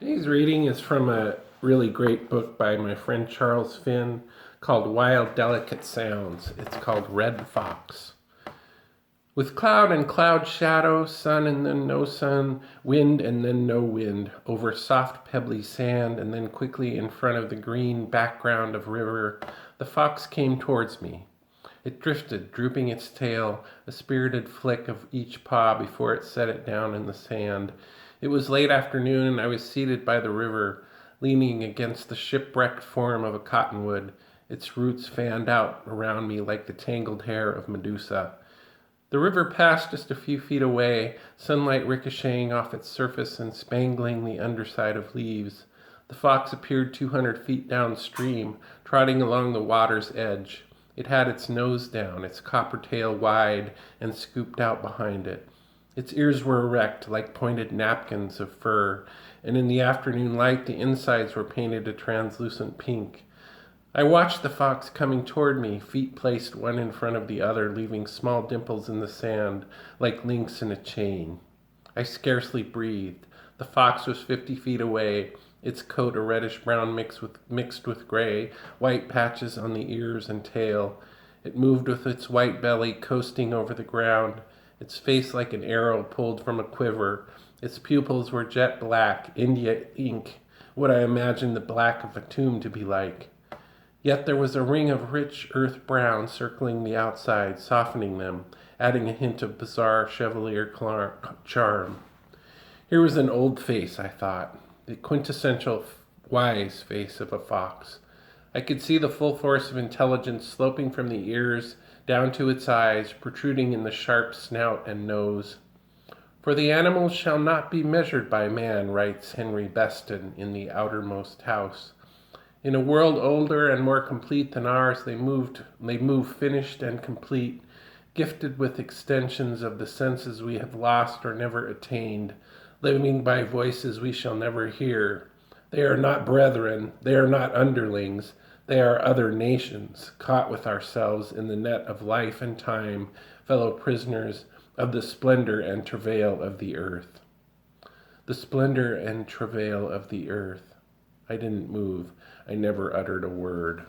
Today's reading is from a really great book by my friend Charles Finn called Wild Delicate Sounds. It's called Red Fox. With cloud and cloud shadow, sun and then no sun, wind and then no wind, over soft pebbly sand and then quickly in front of the green background of river, the fox came towards me. It drifted, drooping its tail, a spirited flick of each paw before it set it down in the sand. It was late afternoon, and I was seated by the river, leaning against the shipwrecked form of a cottonwood, its roots fanned out around me like the tangled hair of Medusa. The river passed just a few feet away, sunlight ricocheting off its surface and spangling the underside of leaves. The fox appeared 200 feet downstream, trotting along the water's edge. It had its nose down, its copper tail wide and scooped out behind it. Its ears were erect, like pointed napkins of fur, and in the afternoon light the insides were painted a translucent pink. I watched the fox coming toward me, feet placed one in front of the other, leaving small dimples in the sand, like links in a chain. I scarcely breathed. The fox was 50 feet away, its coat a reddish-brown mixed with gray, white patches on the ears and tail. It moved with its white belly coasting over the ground, its face like an arrow pulled from a quiver. Its pupils were jet black, India ink, what I imagined the black of a tomb to be like. Yet there was a ring of rich earth brown circling the outside, softening them, adding a hint of bizarre chevalier charm. Here was an old face, I thought, the quintessential wise face of a fox. I could see the full force of intelligence sloping from the ears down to its eyes, protruding in the sharp snout and nose. For the animals shall not be measured by man, writes Henry Beston in The Outermost House. In a world older and more complete than ours, they move finished and complete, gifted with extensions of the senses we have lost or never attained, living by voices we shall never hear. They are not brethren, they are not underlings, they are other nations, caught with ourselves in the net of life and time, fellow prisoners of the splendor and travail of the earth. The splendor and travail of the earth. I didn't move. I never uttered a word.